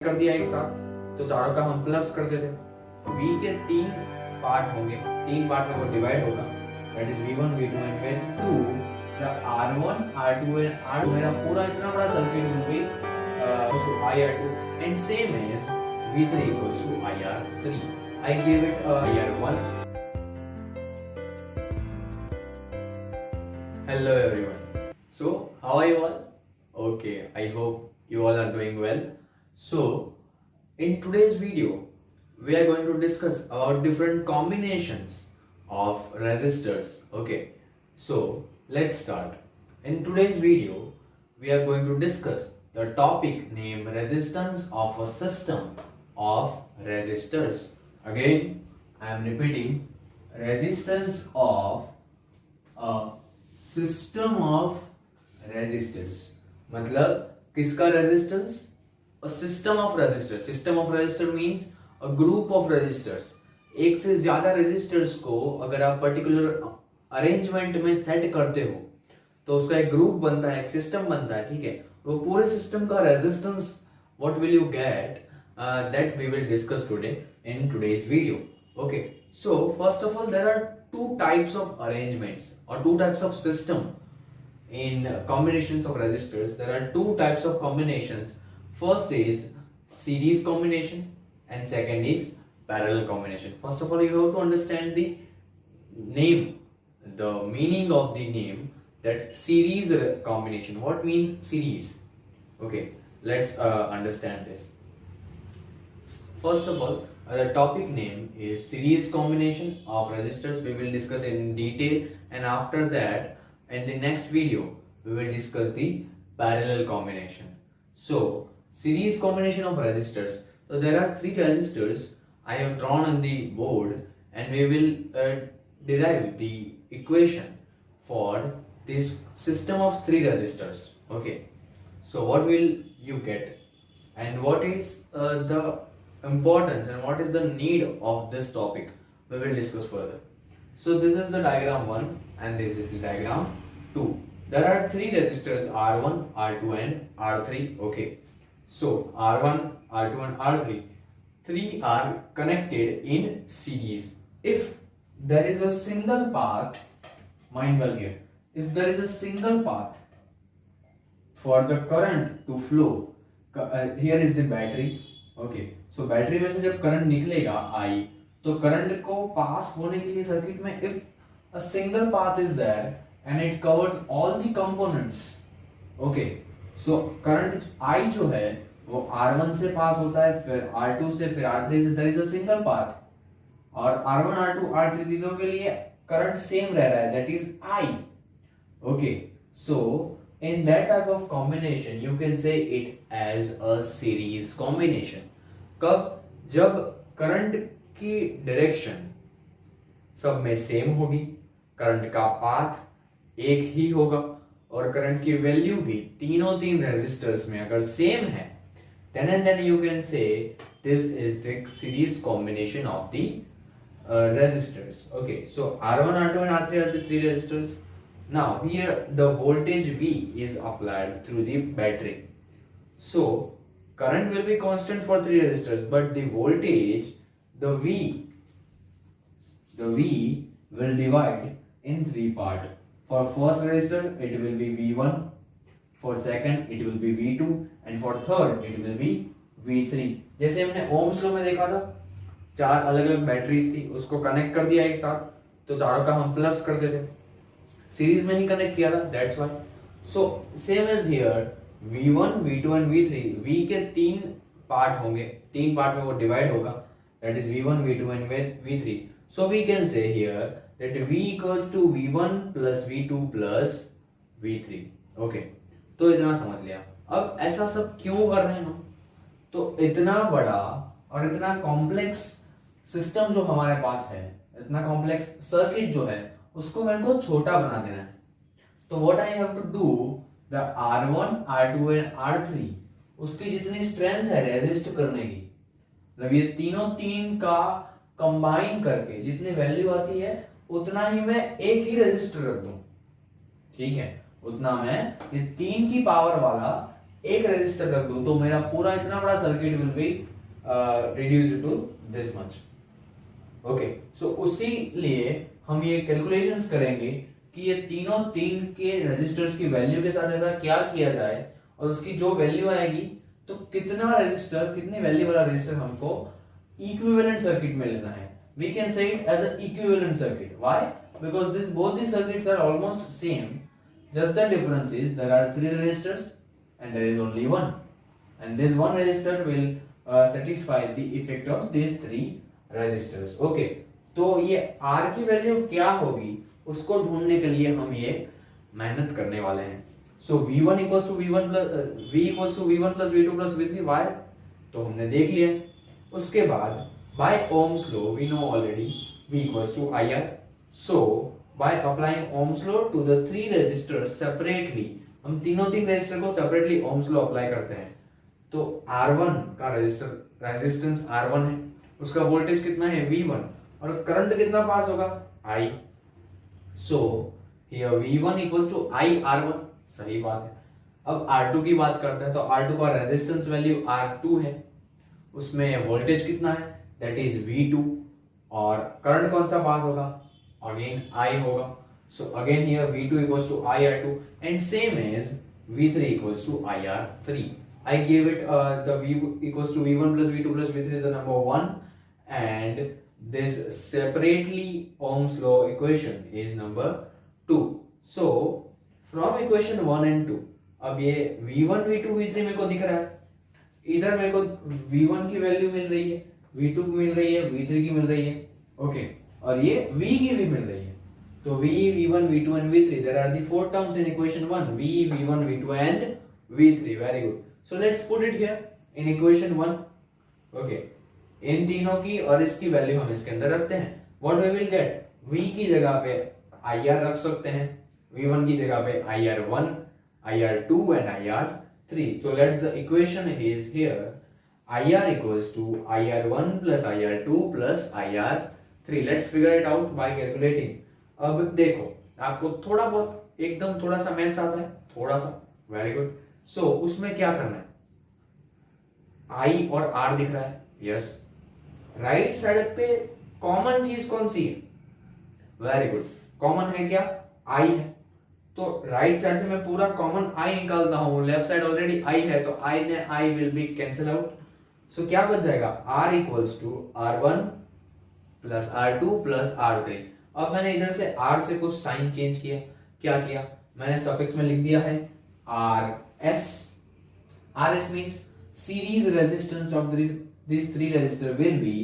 कर दिया एक साथ, तो चारों का हम प्लस कर देते। v के तीन पार्ट होंगे, तीन पार्ट में वो डिवाइड होगा, that is v1 v2 and v2। The r1 r2 and r मेरा पूरा इतना बड़ा circuit will B to ir2 and same as v3 equals to ir3. I gave it ir1. Hello everyone. So how are you all? Okay, I hope you all are doing well. So in today's video we are going to discuss about different combinations of resistors. Okay, so let's start. In today's video we are going to discuss the topic named resistance of a system of resistors. Again I am repeating, resistance of a system of resistors. मतलब किसका resistance? A system of resistors. System of resistor means a group of resistors. एक से ज्यादा resistors को अगर आप particular arrangement में set करते हो तो उसका एक group बनता है, एक system बनता है, ठीक है? वो पूरे system का resistance what will you get, that we will discuss today in today's video. Okay, so first of all there are two types of arrangements or two types of system in combinations of resistors. There are two types of combinations. First is series combination and second is parallel combination. First of all you have to understand the name, the meaning of the name, that series combination. What means series? Okay, let's understand this. First of all, the topic name is series combination of resistors. We will discuss in detail, and after that in the next video we will discuss the parallel combination. So series combination of resistors. So there are three resistors I have drawn on the board, and we will derive the equation for this system of three resistors. Okay, so what will you get, and what is the importance and what is the need of this topic, we will discuss further. So this is the diagram 1 and this is the diagram 2. There are three resistors R1, R2 and R3. Okay, so R1, R2 and R3, three are connected in series. If there is a single path, mind well here, if there is a single path for the current to flow, here is the battery. Okay, so battery में से जब current निकलेगा I, तो current को पास होने के लिए circuit में if a single path is there and it covers all the components, okay, so current I जो है वो R1 से पास होता है, फिर R2 से, फिर R3 से, there is a single path, और R1, R2, R3 तीनों के लिए करंट सेम रह रहा है, that is I. Okay, so in that type of combination you can say it as a series combination. कब? जब करंट की डायरेक्शन सब में सेम होगी, करंट का पाथ एक ही होगा और करंट की वैल्यू भी तीनों तीन रेजिस्टर्स में अगर सेम है, then and then you can say this is the series combination of the resistors. Okay, so R1, R2 and R3 are the three resistors. Now here the voltage V is applied through the battery. So current will be constant for three resistors, but the voltage, the V will divide in three parts. For first resistor it will be V1, for second it will be V2 and for third it will be V3. जैसे हमने Ohm's law में देखा था, चार अलग अलग batteries थी, उसको कनेक्ट कर दिया एक साथ, तो चारों का हम प्लस कर देते, सीरीज में ही कनेक्ट किया था, that's why. So same as here V1, V2 and V3, V के तीन पार्ट होंगे, तीन पार्ट में वो डिवाइड होगा, that is V1, V2 and V3. So we can say here that V equals to V1 plus V2 plus V3. Okay, तो इतना समझ लिया. अब ऐसा सब क्यों कर रहे हैं हम? तो इतना बड़ा और इतना कॉम्प्लेक्स सिस्टम जो हमारे पास है, इतना कॉम्प्लेक्स सर्किट जो है, उसको मेरे को छोटा बना देना है. तो what I have to do, the R1, R2 and R3, उसकी जितनी स्ट्रेंथ है रेजिस्ट करने की, मतलब ये तीनों तीन का कंबाइन करके जितनी वैल्यू आती है उतना ही मैं एक ही रेजिस्टर रख दूं, ठीक है, उतना मैं ये तीन की पावर वाला एक रेजिस्टर रख दूं तो मेरा पूरा इतना बड़ा circuit will be reduced to this much. Okay, so उसी लिए हम ये कैलकुलेशंस करेंगे कि ये तीनों तीन के रेजिस्टर्स की वैल्यू के साथ ऐसा क्या किया जाए और उसकी जो वैल्यू आएगी तो कितना रेजिस्टर, कितनी वैल्यू वाला रेजिस्टर हमको इक्विवेलेंट सर्किट में लेना है। We can say it as a equivalent circuit. Why? Because this both the circuits are almost same, just the difference is there are three resistors and there is only one, and this one resistor will satisfy the effect of these three resistors। okay, तो ये R की value क्या होगी उसको ढूंढने के लिए हम ये मेहनत करने वाले हैं। सो V1 equals to V1 plus V equals to V1 plus V2 plus V3। why? तो हमने देख लिया। उसके बाद by Ohm's law we know already V equals to IR। so by applying Ohm's law to the three resistors separately, हम तीनों तीन resistor को सेपरेटली Ohm's law अप्लाई करते हैं। तो R1 का रेजिस्टेंस R1 है, उसका वोल्टेज कितना है V1 और करंट कितना पास होगा I। So here V1 equals to I R1। सही बात है। अब R2 की बात करते हैं तो R2 का रेजिस्टेंस वैल्यू R2 है, उसमें वोल्टेज कितना है दैट इज V2 और करंट कौन सा पास होगा again I होगा। so again here V2 equals to IR2 and same as V3 equals to IR3। I gave it the V equals to V1 plus V2 plus V3 the number 1 and this separately Ohm's law equation is number 2। so from equation 1 and 2 अब ये V1 V2 V3 मेरे को दिख रहा है, इधर मेरे को V1 की वैल्यू मिल रही है, V2 की मिल रही है, V3 की मिल रही है। ओके, और ये V की भी मिल रही है। तो V, V1, V2 and V3 there are the four terms in equation 1 V, V1, V2 and V3। very good, so let's put it here in equation 1। okay, इन तीनों की और इसकी वैल्यू हम इसके अंदर रखते हैं। what we will get, V की जगह पे IR रख सकते हैं, V1 की जगह पे IR1, IR2 and IR3। so let's the equation is here IR equals to IR1 plus IR2 plus IR3। let's figure it out by calculating। अब देखो आपको थोड़ा बहुत एकदम थोड़ा सा मैथ्स आता है, थोड़ा सा, वेरी गुड। सो उसमें क्या करना है, I और R दिख रहा है, यस। राइट साइड पे कॉमन चीज कौन सी है, वेरी गुड, कॉमन है क्या, I है। तो राइट साइड से मैं पूरा कॉमन I निकालता हूं, लेफ्ट साइड ऑलरेडी I है तो I ने I will be cancel out. So क्या बच जाएगा, R equals to R1 plus R2 plus R3। अब मैंने इधर से R से कुछ साइन चेंज किया, क्या किया, मैंने सफिक्स में लिख दिया है RS। RS means series resistance of these three resistor will be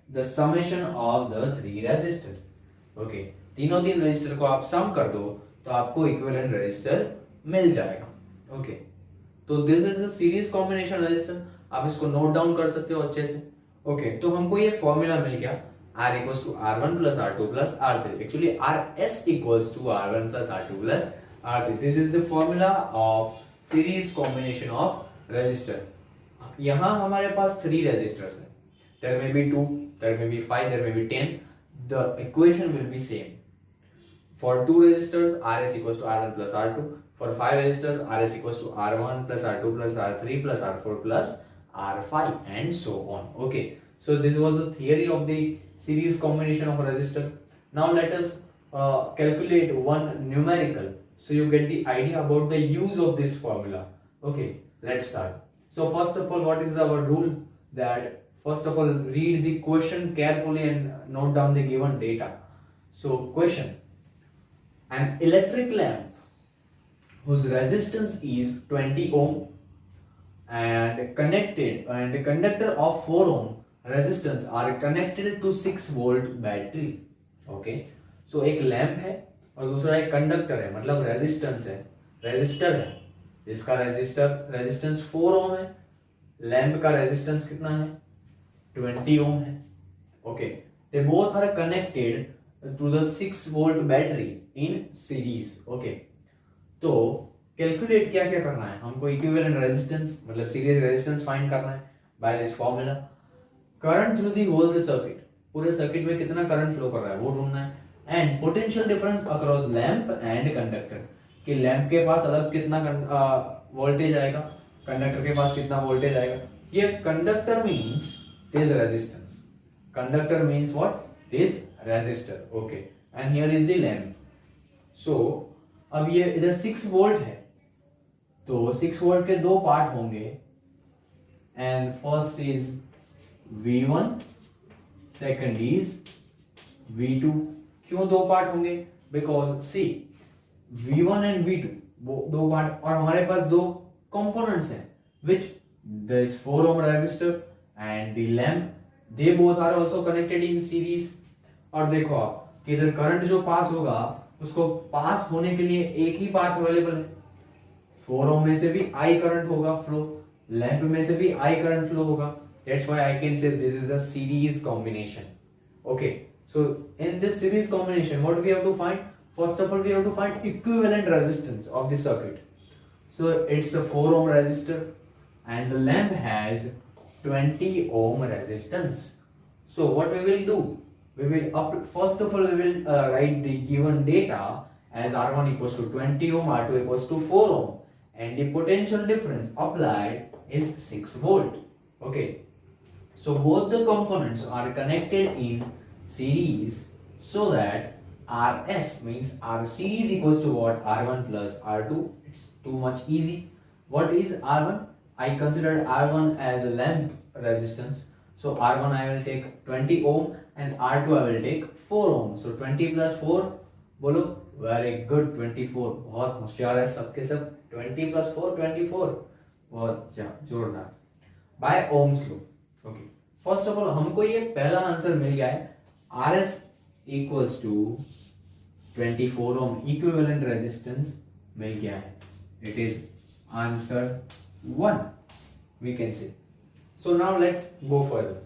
the summation of the three resistor। Okay, तीनों तीन रेजिस्टर को आप सम कर दो तो आपको इक्विवेलेंट रेजिस्टर मिल जाएगा। ओके, तो this is the series combination resistor, आप इसको नोट डाउन कर सकते हो अच्छे से। ओके, तो हमको ये फॉर्मूला मिल गया R equals to R1 plus R2 plus R3। Actually RS equals to R1 plus R2 plus R3। This is the formula of series combination of resistor। यहाँ हमारे पास 3 resistors हैं, there may be 2, there may be 5, there may be 10, the equation will be same। For 2 resistors RS equals to R1 plus R2, for 5 resistors RS equals to R1 plus R2 plus R3 plus R4 plus R5 and so on। Okay, so this was the theory of the series combination of resistor। now let us calculate one numerical so you get the idea about the use of this formula। okay, let's start। so first of all, what is our rule, that first of all read the question carefully and note down the given data। so question, an electric lamp whose resistance is 20 ohm and conductor of 4 ohm resistance are connected to 6 volt battery। Okay, सो एक lamp है और दूसरा एक conductor है, मतलब resistance है, resistor है, जिसका रेजिस्टेंस 4 ओम है, लैंप का रेजिस्टेंस कितना है 20 ओम है। Okay, they both are connected to the 6 volt battery in series. Okay, तो कैलकुलेट क्या क्या करना है हमको, इक्विवेलेंट रेजिस्टेंस मतलब सीरीज रेजिस्टेंस फाइंड करना है by this formula. Current through the whole circuit, पूरे सर्किट में कितना करंट फ्लो कर रहा है वो ढूंढना है। And potential difference across lamp and conductor, कि लैंप के पास अलग कितना वोल्टेज आएगा कंडक्टर के पास कितना वोल्टेज आएगा. ये conductor means this resistance. Conductor means what? This resistor. Okay, and here is the lamp. So अब ये इधर 6 वोल्ट है, तो 6 वोल्ट के दो पार्ट होंगे. And first is V1, second is V2. क्यों दो पार्ट होंगे? Because C V1 and V2 वो दो पार्ट, और हमारे पास दो कंपोनेंट्स हैं which this 4 ohm resistor and the lamp, they both are also connected in series. और देखो आप कि इधर करंट जो पास होगा उसको पास होने के लिए एक ही पाथ अवेलेबल है. 4 ohm में से भी I करंट होगा फ्लो, लैंप में से भी I करंट फ्लो होगा. That's why I can say this is a series combination. Okay, so in this series combination what we have to find? First of all we have to find equivalent resistance of the circuit. So it's a 4 ohm resistor and the lamp has 20 ohm resistance. So what we will do? We will first of all we will write the given data as R1 equals to 20 ohm, R2 equals to 4 ohm, and the potential difference applied is 6 volt. Okay, so both the components are connected in series so that RS means R series equals to what? R1 plus R2. It's too much easy. What is R1? I considered R1 as a lamp resistance. So R1 I will take 20 ohm and R2 I will take 4 ohm. So 20 plus 4, बोलो. Very good, 24. बहुत होशियार है सबके सब. 20 plus 4, 24. बहुत जोरदार. By Ohm's law. Okay. First of all हमको ये पहला आंसर मिल गया है. RS equals to 24 ohm equivalent resistance मिल गया है. It is answer 1 we can say. So now let's go further.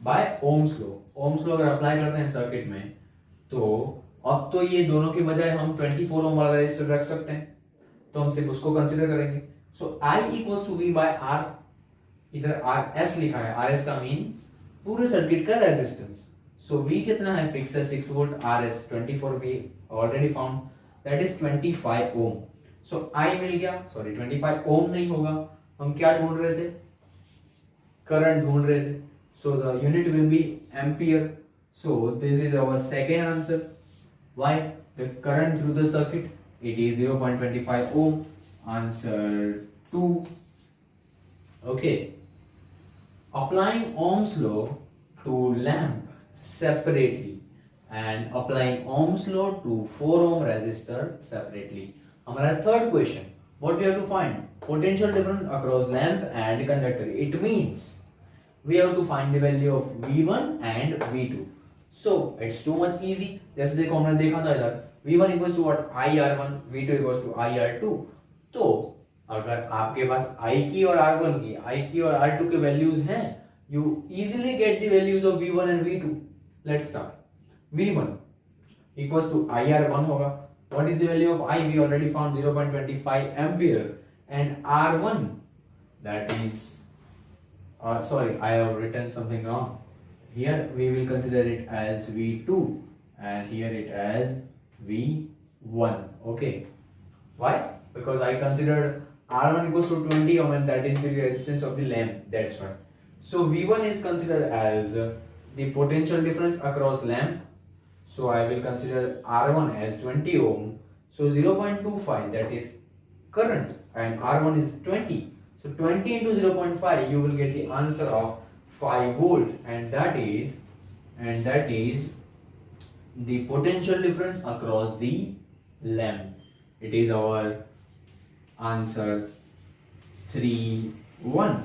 By Ohm's law, Ohm's law अगर अप्लाई करते हैं सर्किट में तो अब तो ये दोनों के बजाय हम 24 ohm वाला रेजिस्टर रख सकते हैं, तो हम सिर्फ उसको कंसीडर करेंगे. सो I equals to V by R. इधर RS लिखा है, RS का मीन्स पूरे सर्किट का रेजिस्टेंस. So V कितना है? फिक्स है 6 volt. RS 24 we already found, that is 25 ohm. So I मिल गया, सॉरी 25 ohm नहीं होगा, हम क्या ढूंढ रहे थे? करंट ढूंढ रहे थे. So the unit will be ampere. So this is our second answer. Why? The current through the circuit, it is 0.25 ohm. Answer 2. Okay. Applying Ohm's law to lamp separately and applying Ohm's law to 4 ohm resistor separately. हमारा third question, what we have to find? Potential difference across lamp and conductor. It means we have to find the value of V1 and V2. So it's too much easy. जैसे देखो हमने देखा था इधर V1 equals to what? IR1, V2 equals to IR2. तो अगर आपके पास I की और R1 की, I की और R2 के वैल्यूज हैं, you easily get the values of V1 and V2. Let's start. V1 equals to IR1 होगा. What is the value of I? We already found 0.25 ampere. And R1, that is, sorry, I have written something wrong. Here we will consider it as V2 and here it as V1. Okay. Why? Because I considered R1 equals to 20 ohm and that is the resistance of the lamp. That's why. So V1 is considered as the potential difference across lamp. So I will consider R1 as 20 ohm. So 0.25, that is current, and R1 is 20. So 20 into 0.5, you will get the answer of 5 volt, and that is the potential difference across the lamp. It is our answer 3-1.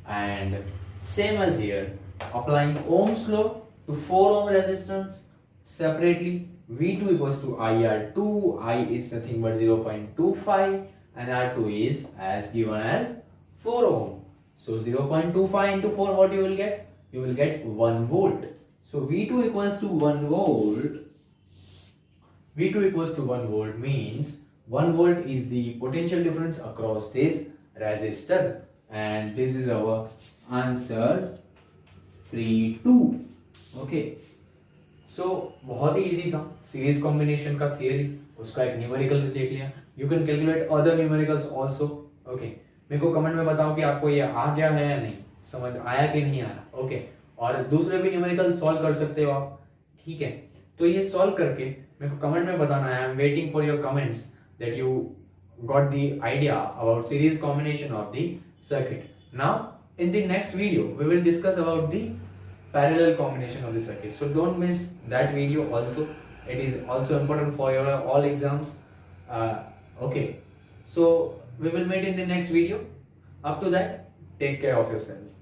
And same as here, applying Ohm's law to 4 ohm resistance separately, V2 equals to IR2, I is nothing but 0.25 and R2 is as given as 4 ohm. So 0.25 into 4, what you will get? You will get 1 volt. So V2 equals to 1 volt. V2 equals to 1 volt means 1 volt is the potential difference across this resistor, and this is our answer 3-2. Okay. So बहुत ही easy था. Series combination का theory, उसका एक numerical भी देख लिया. You can calculate other numericals also. Okay. मेरे को कमेंट में बताओ कि आपको ये आ गया है या नहीं, समझ आया कि नहीं आया। ओके, और दूसरे भी न्यूमेरिकल सॉल्व कर सकते हो आप, ठीक है। तो ये सॉल्व करके मेरे को कमेंट में बताना है। I am waiting for your comments that you got the idea about series combination of the circuit. Now in the next video we will discuss about the parallel combination of the circuit, so don't miss that video also. It is also important for your all exams. Okay, so we will meet in the next video. Up to that, take care of yourself.